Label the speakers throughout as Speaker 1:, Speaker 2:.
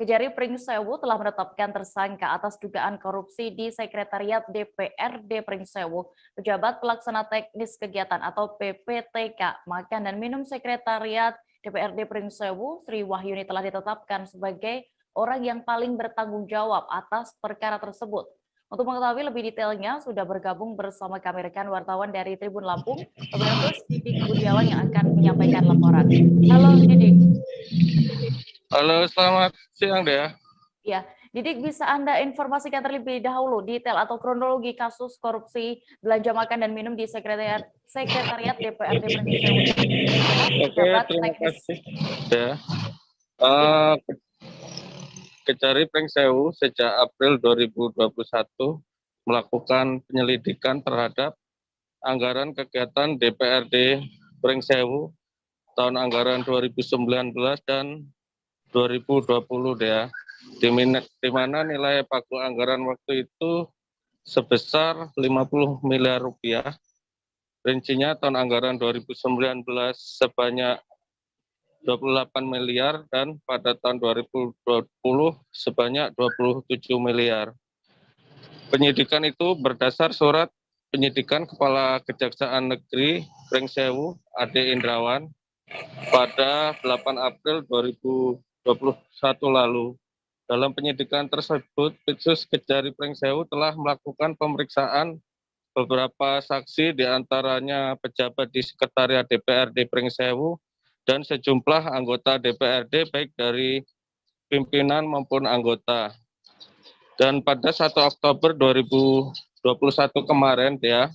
Speaker 1: Kejari Pringsewu telah menetapkan tersangka atas dugaan korupsi di Sekretariat DPRD Pringsewu. Pejabat Pelaksana Teknis Kegiatan atau PPTK Makan dan Minum Sekretariat DPRD Pringsewu, Sri Wahyuni telah ditetapkan sebagai orang yang paling bertanggung jawab atas perkara tersebut. Untuk mengetahui lebih detailnya, sudah bergabung bersama kami rekan wartawan dari Tribun Lampung, Robertus Didik Budiawan yang akan menyampaikan laporan. Halo Didik.
Speaker 2: Halo, selamat siang Dea.
Speaker 1: Ya, Didik, bisa Anda informasikan terlebih dahulu detail atau kronologi kasus korupsi belanja makan dan minum di Sekretariat DPRD Pringsewu ini?
Speaker 2: Oke, terima kasih. Ya. Kejari Pringsewu sejak April 2021 melakukan penyelidikan terhadap anggaran kegiatan DPRD Pringsewu tahun anggaran 2019 dan 2020 ya, di mana nilai pagu anggaran waktu itu sebesar 50 miliar rupiah. Rincinya tahun anggaran 2019 sebanyak 28 miliar dan pada tahun 2020 sebanyak 27 miliar. Penyidikan itu berdasar surat penyidikan Kepala Kejaksaan Negeri Pringsewu Ade Indrawan pada 8 April 2021 lalu. Dalam penyidikan tersebut, Pitsus Kejari Pringsewu telah melakukan pemeriksaan beberapa saksi, diantaranya pejabat di Sekretariat DPRD Pringsewu dan sejumlah anggota DPRD baik dari pimpinan maupun anggota. Dan pada 1 Oktober 2021 kemarin ya,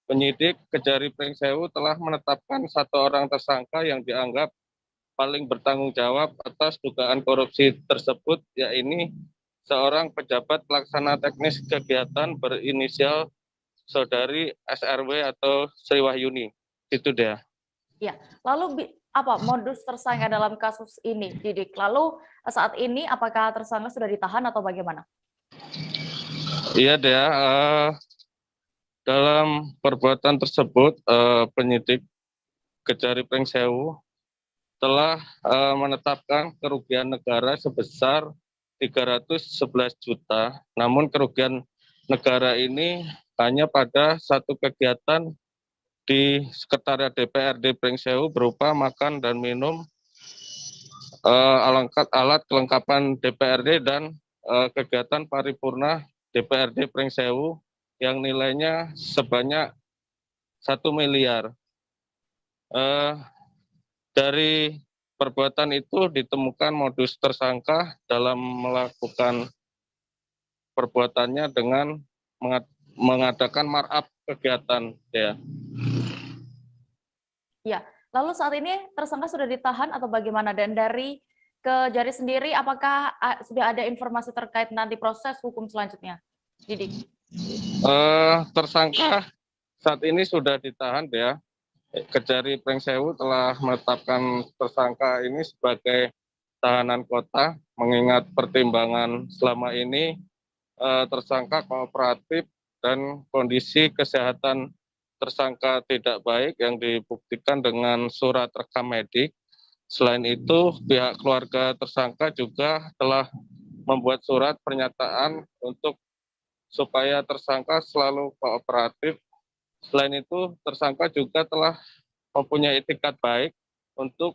Speaker 2: penyidik Kejari Pringsewu telah menetapkan satu orang tersangka yang dianggap paling bertanggung jawab atas dugaan korupsi tersebut, yaitu seorang pejabat pelaksana teknis kegiatan berinisial Saudari SRW atau Sri Wahyuni. Itu dia.
Speaker 1: Ya, lalu apa modus tersangka dalam kasus ini, Didik? Lalu saat ini apakah tersangka sudah ditahan atau bagaimana?
Speaker 2: Iya, Dea. Dalam perbuatan tersebut, penyidik Kejari Pringsewu telah menetapkan kerugian negara sebesar 311 juta. Namun kerugian negara ini hanya pada satu kegiatan di Sekretariat DPRD Pringsewu berupa makan dan minum, alat kelengkapan DPRD dan kegiatan paripurna DPRD Pringsewu yang nilainya sebanyak 1 miliar. Dari perbuatan itu ditemukan modus tersangka dalam melakukan perbuatannya dengan mengadakan markup kegiatan.
Speaker 1: Ya, lalu saat ini tersangka sudah ditahan atau bagaimana? Dan dari Kejari sendiri, apakah sudah ada informasi terkait nanti proses hukum selanjutnya, Didik?
Speaker 2: Tersangka saat ini sudah ditahan ya. Kejari Pringsewu telah menetapkan tersangka ini sebagai tahanan kota, mengingat pertimbangan selama ini tersangka kooperatif dan kondisi kesehatan tersangka tidak baik yang dibuktikan dengan surat rekam medik. Selain itu, pihak keluarga tersangka juga telah membuat surat pernyataan supaya tersangka selalu kooperatif. Selain itu, tersangka juga telah mempunyai itikat baik untuk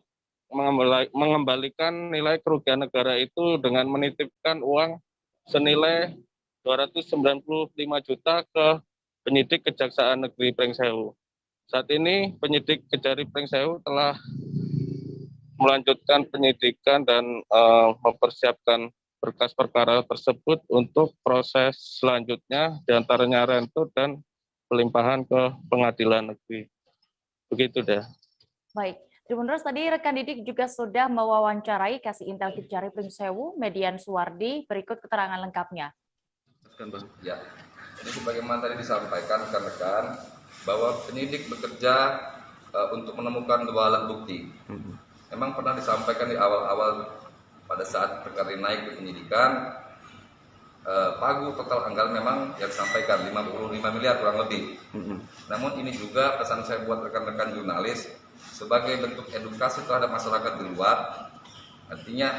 Speaker 2: mengembalikan nilai kerugian negara itu dengan menitipkan uang senilai 295 juta ke penyidik Kejaksaan Negeri Pringsewu. Saat ini penyidik Kejari Pringsewu telah melanjutkan penyidikan dan mempersiapkan berkas perkara tersebut untuk proses selanjutnya, diantaranya rentut dan pelimpahan ke pengadilan negeri. Begitu deh.
Speaker 1: Baik, Tribuners, tadi rekan Didik juga sudah mewawancarai Kasih Intel Kejari Pringsewu, Median Suwardi. Berikut keterangan lengkapnya.
Speaker 3: Ya, jadi sebagaimana tadi disampaikan rekan-rekan bahwa penyidik bekerja untuk menemukan dua alat bukti. Memang pernah disampaikan di awal-awal pada saat perkara ini naik ke penyidikan. Pagu total anggaran memang yang disampaikan 55 miliar kurang lebih. Namun ini juga pesan saya buat rekan-rekan jurnalis sebagai bentuk edukasi terhadap masyarakat di luar Artinya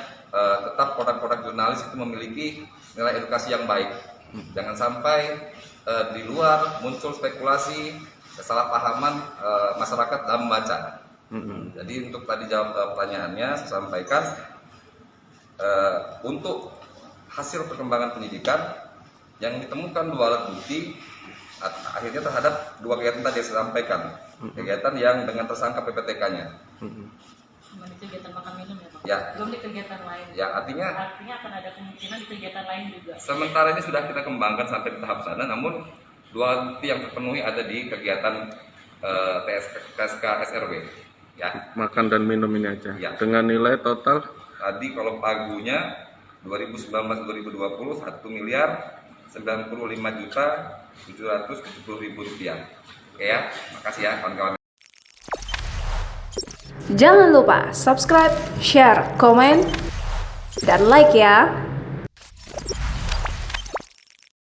Speaker 3: tetap produk-produk jurnalis itu memiliki nilai edukasi yang baik. Jangan sampai di luar muncul spekulasi, kesalahpahaman masyarakat dalam membaca. Jadi untuk tadi jawab pertanyaannya, saya sampaikan untuk hasil perkembangan penyidikan yang ditemukan 2 alat bukti akhirnya terhadap 2 kegiatan tadi yang saya sampaikan. Kegiatan yang dengan tersangka PPTK-nya.
Speaker 4: Kegiatan makan minum ya Pak?
Speaker 3: Ya.
Speaker 4: Belum di kegiatan lain?
Speaker 3: Ya, artinya
Speaker 4: akan ada kemungkinan di kegiatan lain juga?
Speaker 3: Sementara ini sudah kita kembangkan sampai di tahap sana, namun 2 alat bukti yang terpenuhi ada di kegiatan TSK SRW. Ya.
Speaker 2: Makan dan minum ini aja.
Speaker 3: Ya.
Speaker 2: Dengan nilai total?
Speaker 3: Tadi kalau pagunya 2019-2020 1.095.770.000 rupiah. Oke ya, makasih ya kawan-kawan.
Speaker 5: Jangan lupa subscribe, share, komen, dan like ya.